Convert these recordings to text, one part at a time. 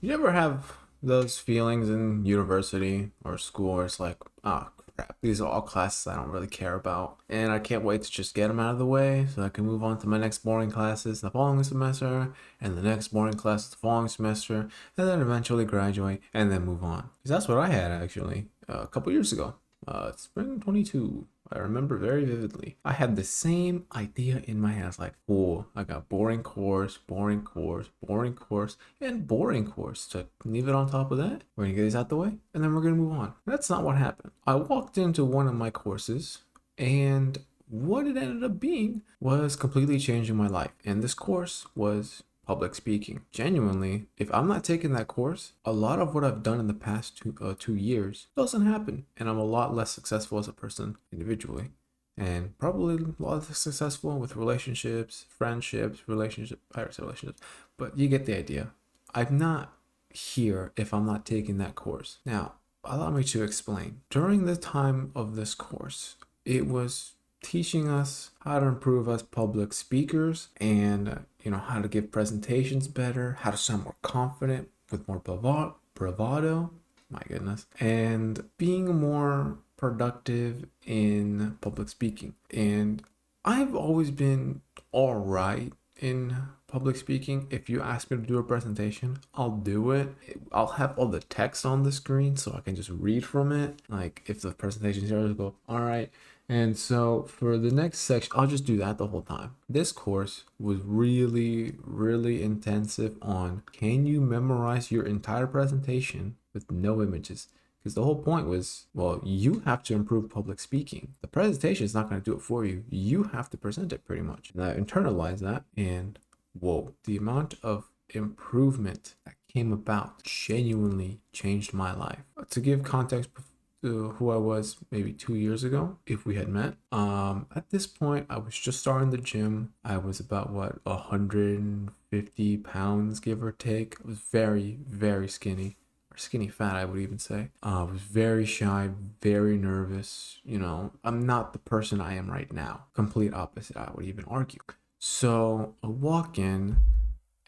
You ever have those feelings in university or school where it's like, oh crap, these are all classes I don't really care about, and I can't wait to just get them out of the way so I can move on to my next boring classes the following semester, and the next boring classes the following semester, and then eventually graduate and then move on. Because that's what I had actually a couple years ago, spring 22. I remember very vividly. I had the same idea in my head. I was like, oh, I got boring course, boring course, boring course, and boring course. To leave it on top of that, we're gonna get these out the way, and then we're gonna move on. That's not what happened. I walked into one of my courses, and what it ended up being was completely changing my life. And this course was public speaking. Genuinely, if I'm not taking that course, a lot of what I've done in the past 2 years doesn't happen, and I'm a lot less successful as a person individually, and probably a lot less successful with relationships, friendships, relationship. I say relationships, but you get the idea. I'm not here if I'm not taking that course. Now, allow me to explain. During the time of this course, it was teaching us how to improve as public speakers and how to give presentations better, how to sound more confident with more bravado, my goodness, and being more productive in public speaking. And I've always been all right in public speaking. If you ask me to do a presentation, I'll do it. I'll have all the text on the screen so I can just read from it. Like if the presentation is here, I'll go, all right. And so for the next section, I'll just do that the whole time. This course was really, really intensive on can you memorize your entire presentation with no images? Because the whole point was, well, you have to improve public speaking. The presentation is not going to do it for you. You have to present it pretty much. And I internalized that, and whoa, the amount of improvement that came about genuinely changed my life. To give context to who I was maybe 2 years ago, if we had met, at this point, I was just starting the gym. I was about 150 pounds, give or take. I was very, very skinny. Skinny fat, I would even say. I was very shy, very nervous. I'm not the person I am right now. Complete opposite, I would even argue. So I walk in,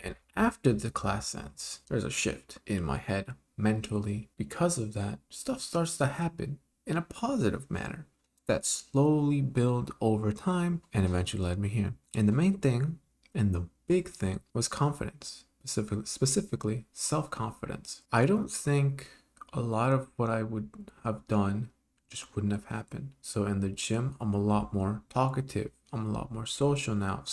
and after the class ends, there's a shift in my head mentally. Because of that, stuff starts to happen in a positive manner that slowly build over time and eventually led me here. And the main thing and the big thing was confidence. Specifically self-confidence. I don't think a lot of what I would have done just wouldn't have happened. So in the gym, I'm a lot more talkative. I'm a lot more social now.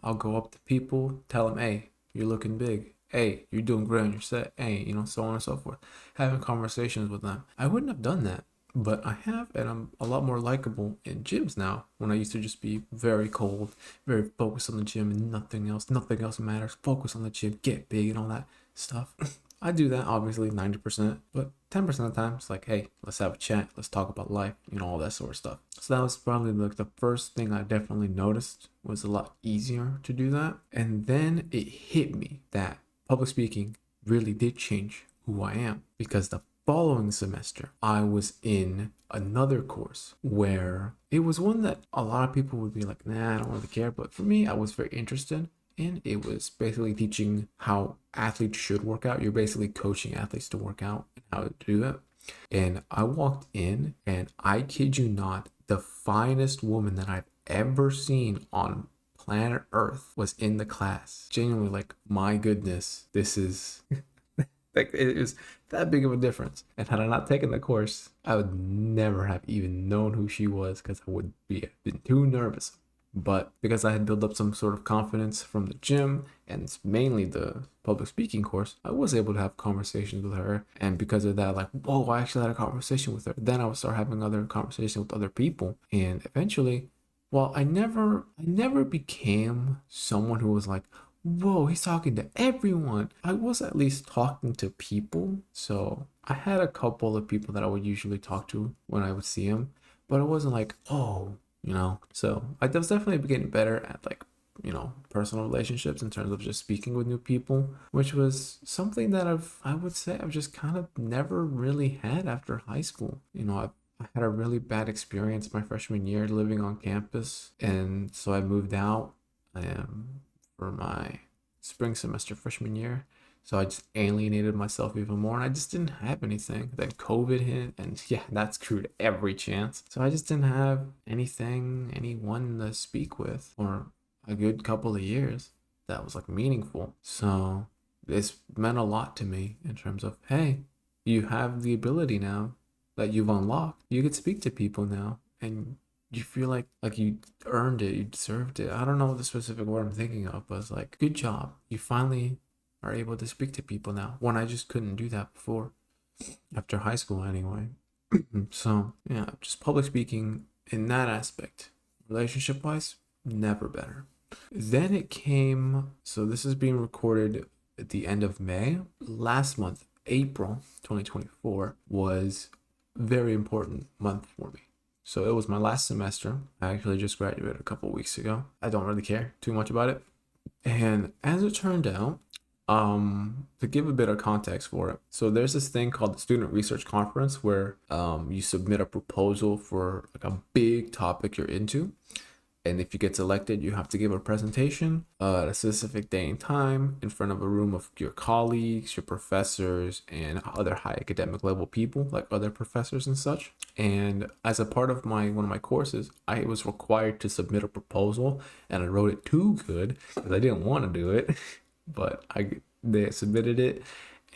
I'll go up to people, tell them, hey, you're looking big. Hey, you're doing great on your set. Hey, so on and so forth. Having conversations with them. I wouldn't have done that, but I have, and I'm a lot more likable in gyms now when I used to just be very cold, very focused on the gym and nothing else matters. Focus on the gym, get big and all that stuff. I do that obviously 90%, but 10% of the time it's like, hey, let's have a chat, let's talk about life, all that sort of stuff. So that was probably like the first thing I definitely noticed was a lot easier to do that. And then it hit me that public speaking really did change who I am, because the following semester, I was in another course where it was one that a lot of people would be like, nah, I don't really care. But for me, I was very interested in. It was basically teaching how athletes should work out. You're basically coaching athletes to work out and how to do that. And I walked in, and I kid you not, the finest woman that I've ever seen on planet Earth was in the class. Genuinely, like, my goodness, this is like, it is that big of a difference. And had I not taken the course, I would never have even known who she was, because I would be been too nervous. But because I had built up some sort of confidence from the gym and it's mainly the public speaking course, I was able to have conversations with her. And because of that, like, whoa, I actually had a conversation with her. Then I would start having other conversations with other people. And eventually, well, I never became someone who was like, whoa, he's talking to everyone. I was at least talking to people. So I had a couple of people that I would usually talk to when I would see them, but it wasn't like, oh. So I was definitely getting better at, like, personal relationships in terms of just speaking with new people, which was something that I would say I've just kind of never really had after high school. I had a really bad experience my freshman year living on campus, and so I moved out for my spring semester freshman year. So I just alienated myself even more, and I just didn't have anything. Then COVID hit, and yeah, that screwed every chance. So I just didn't have anyone to speak with for a good couple of years that was like meaningful. So this meant a lot to me in terms of, hey, you have the ability now that you've unlocked. You could speak to people now, and you feel like you earned it, you deserved it. I don't know the specific word I'm thinking of, but it's like, good job. You finally are able to speak to people now, when I just couldn't do that before, after high school anyway. So yeah, just public speaking in that aspect, relationship wise, never better. Then it came, so this is being recorded at the end of May. Last month, April 2024, was a very important month for me. So it was my last semester. I actually just graduated a couple weeks ago. I don't really care too much about it. And as it turned out, to give a bit of context for it, so there's this thing called the Student Research Conference where you submit a proposal for like a big topic you're into, and if you get selected, you have to give a presentation at a specific day and time in front of a room of your colleagues, your professors, and other high academic level people like other professors and such. And as a part of one of my courses, I was required to submit a proposal, and I wrote it too good because I didn't want to do it, but they submitted it,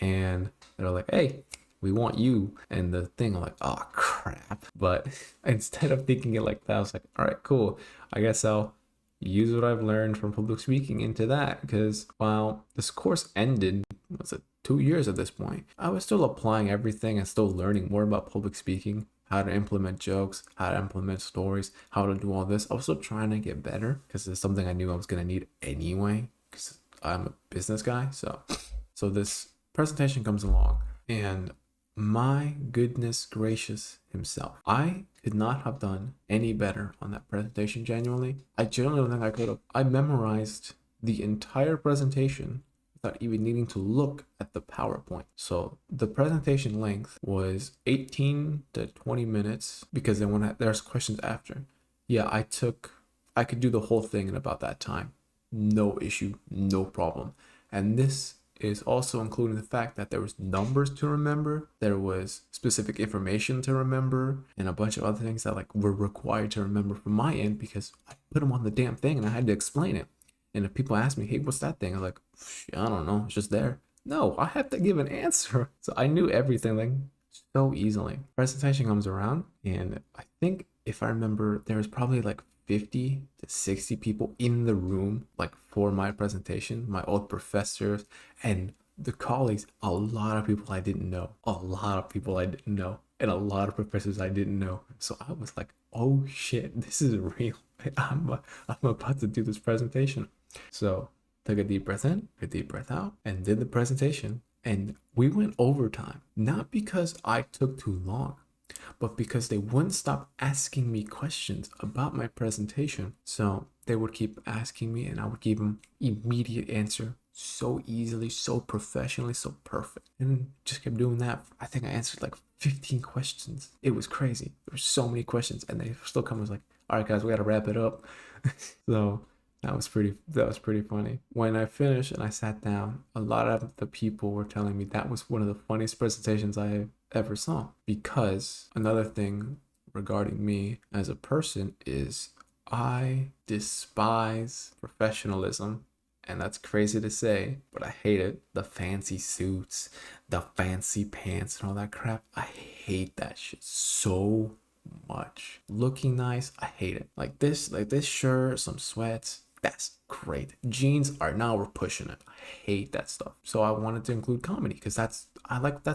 and they're like, "Hey, we want you." And the thing, I'm like, oh crap. But instead of thinking it like that, I was like, all right, cool. I guess I'll use what I've learned from public speaking into that, because while this course ended, was it 2 years at this point, I was still applying everything and still learning more about public speaking, how to implement jokes, how to implement stories, how to do all this. I was still trying to get better because it's something I knew I was going to need anyway, because I'm a business guy. So this presentation comes along, and my goodness gracious himself, I could not have done any better on that presentation. Genuinely, I genuinely don't think I could have. I memorized the entire presentation without even needing to look at the PowerPoint. So the presentation length was 18 to 20 minutes, because then there's questions after. Yeah, I could do the whole thing in about that time. No issue, no problem. And this is also including the fact that there was numbers to remember, there was specific information to remember, and a bunch of other things that like were required to remember from my end, because I put them on the damn thing and I had to explain it. And if people ask me, hey, what's that thing? I'm like, I don't know, it's just there. No, I have to give an answer. So I knew everything like so easily. Presentation comes around, and I think if I remember, there was probably like 50 to 60 people in the room, like for my presentation, my old professors and the colleagues. A lot of people I didn't know, and a lot of professors I didn't know. So I was like, oh shit, this is real. I'm about to do this presentation. So took a deep breath in, a deep breath out, and did the presentation. And we went overtime, not because I took too long, but because they wouldn't stop asking me questions about my presentation. So they would keep asking me, and I would give them immediate answer so easily, so professionally, so perfect. And just kept doing that. I think I answered like 15 questions. It was crazy. There were so many questions, and they still come as like, all right, guys, we got to wrap it up. So that was pretty funny. When I finished and I sat down, a lot of the people were telling me that was one of the funniest presentations I ever saw. Because another thing regarding me as a person is I despise professionalism. And that's crazy to say, but I hate it. The fancy suits, the fancy pants, and all that crap. I hate that shit so much. Looking nice, I hate it. Like this shirt, some sweats, that's great. Jeans are, now we're pushing it. I hate that stuff. So I wanted to include comedy because that's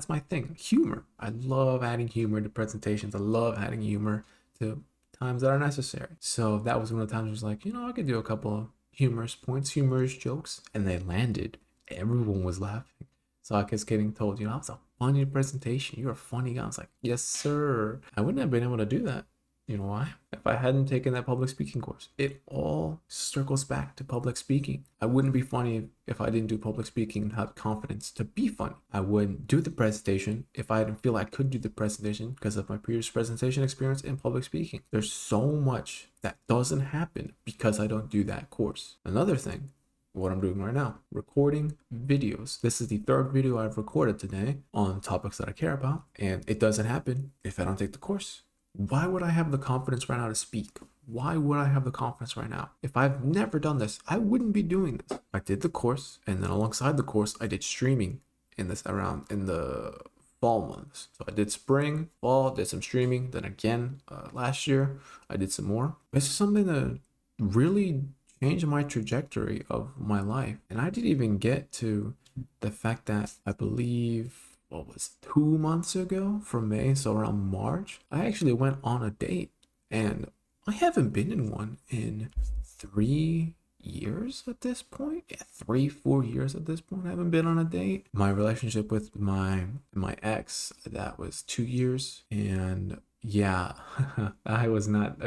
my thing. Humor. I love adding humor to presentations. I love adding humor to times that are necessary. So that was one of the times I was like, I could do a couple of humorous points, humorous jokes, and they landed. Everyone was laughing. So I kept getting told, that was a funny presentation. You're a funny guy. I was like, yes, sir. I wouldn't have been able to do that. You know why? If I hadn't taken that public speaking course, it all circles back to public speaking. I wouldn't be funny if I didn't do public speaking and have confidence to be funny. I wouldn't do the presentation if I didn't feel I could do the presentation because of my previous presentation experience in public speaking. There's so much that doesn't happen because I don't do that course. Another thing what I'm doing right now, recording videos. This is the third video I've recorded today on topics that I care about, and it doesn't happen if I don't take the course. Why would I have the confidence right now to speak? Why would I have the confidence right now? If I've never done this, I wouldn't be doing this. I did the course, and then alongside the course, I did streaming in the fall months. So I did spring, fall, did some streaming. Then again, last year, I did some more. This is something that really changed my trajectory of my life. And I didn't even get to the fact that I believe, what was 2 months ago from May, so around March, I actually went on a date. And I haven't been in one in 3 years at this point. Yeah, 3-4 years at this point. I haven't been on a date. My relationship with my ex, that was 2 years, and yeah, I was not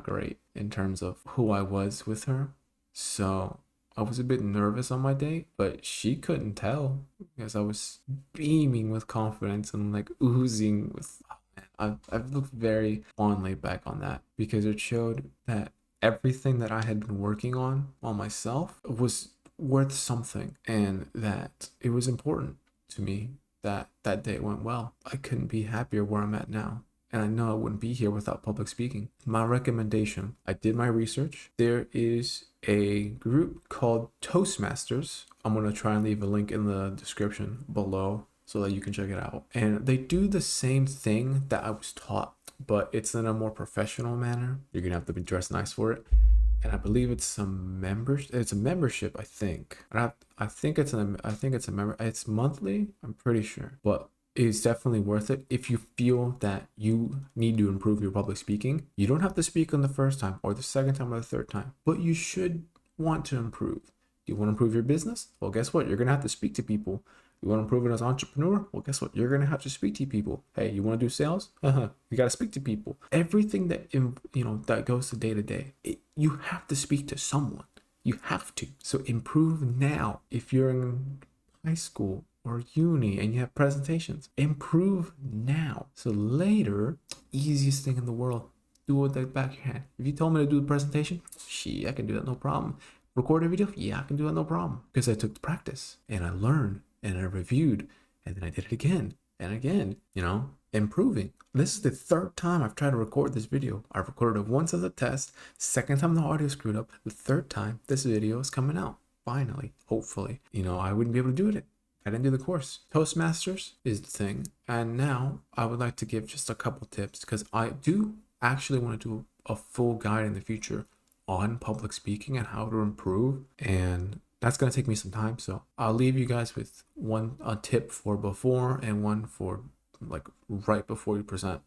great in terms of who I was with her. So I was a bit nervous on my date, but she couldn't tell because I was beaming with confidence and like oozing with. I've looked very fondly back on that because it showed that everything that I had been working on myself was worth something, and that it was important to me that that day went well. I couldn't be happier where I'm at now. And I know I wouldn't be here without public speaking. My recommendation, I did my research. There is a group called Toastmasters. I'm going to try and leave a link in the description below so that you can check it out. And they do the same thing that I was taught, but it's in a more professional manner. You're going to have to be dressed nice for it. And I believe it's a membership, I think. I think it's a member. It's monthly, I'm pretty sure. But it's definitely worth it if you feel that you need to improve your public speaking. You don't have to speak on the first time or the second time or the third time, but you should want to improve. You want to improve your business? Well, guess what? You're going to have to speak to people. You want to improve it as an entrepreneur? Well, guess what? You're going to have to speak to people. Hey, you want to do sales? You got to speak to people. Everything that, that goes to day, you have to speak to someone. You have to. So improve now. If you're in high school or uni and you have presentations, improve now. So later, easiest thing in the world, do it at the back of your hand. If you told me to do the presentation, I can do that, no problem. Record a video, I can do that, no problem. Because I took the practice and I learned and I reviewed and then I did it again and again, improving. This is the third time I've tried to record this video. I recorded it once as a test, second time the audio screwed up, the third time this video is coming out. Finally, hopefully. I wouldn't be able to do it. I didn't do the course. Toastmasters is the thing. And now I would like to give just a couple tips because I do actually want to do a full guide in the future on public speaking and how to improve. And that's going to take me some time. So I'll leave you guys with a tip for before and one for like right before you present.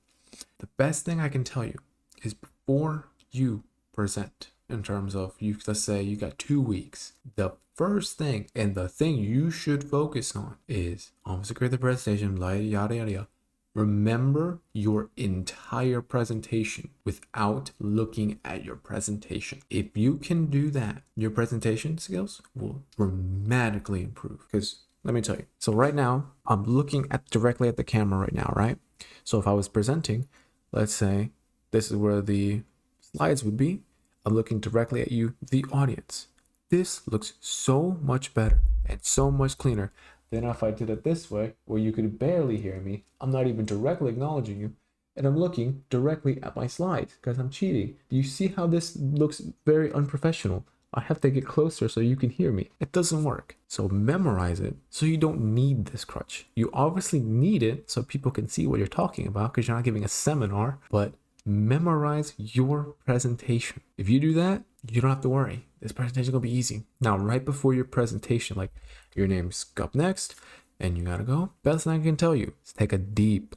The best thing I can tell you is before you present, in terms of let's say you got 2 weeks, the first thing and the thing you should focus on is obviously create the presentation, yada yada yada. Remember your entire presentation without looking at your presentation. If you can do that, your presentation skills will dramatically improve. Because let me tell you, so right now I'm looking directly at the camera right now, right? So if I was presenting, let's say this is where the slides would be. I'm looking directly at you, the audience. This looks so much better and so much cleaner than if I did it this way, where you could barely hear me. I'm not even directly acknowledging you, and I'm looking directly at my slides because I'm cheating. Do you see how this looks very unprofessional? I have to get closer so you can hear me. It doesn't work. So memorize it so you don't need this crutch. You obviously need it so people can see what you're talking about because you're not giving a seminar, but memorize your presentation. If you do that, you don't have to worry. This presentation will be easy. Now, right before your presentation, like your name's up next and you gotta go, best thing I can tell you is take a deep,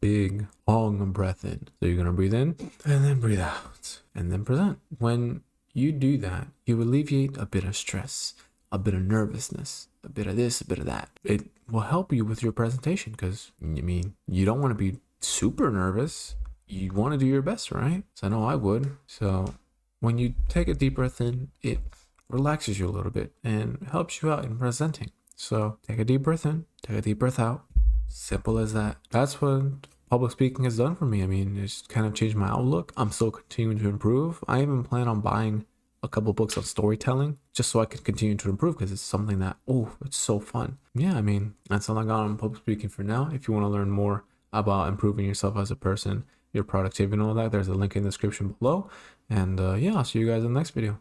big, long breath in. So you're gonna breathe in and then breathe out and then present. When you do that, you alleviate a bit of stress, a bit of nervousness, a bit of this, a bit of that. It will help you with your presentation because, you don't want to be super nervous. You want to do your best, right? So I know I would. So when you take a deep breath in, it relaxes you a little bit and helps you out in presenting. So take a deep breath in, take a deep breath out. Simple as that. That's what public speaking has done for me. It's kind of changed my outlook. I'm still continuing to improve. I even plan on buying a couple books on storytelling just so I could continue to improve because it's something that, oh, it's so fun. Yeah, I mean, that's all I got on public speaking for now. If you want to learn more about improving yourself as a person, your productivity and all that, there's a link in the description below. And yeah, I'll see you guys in the next video.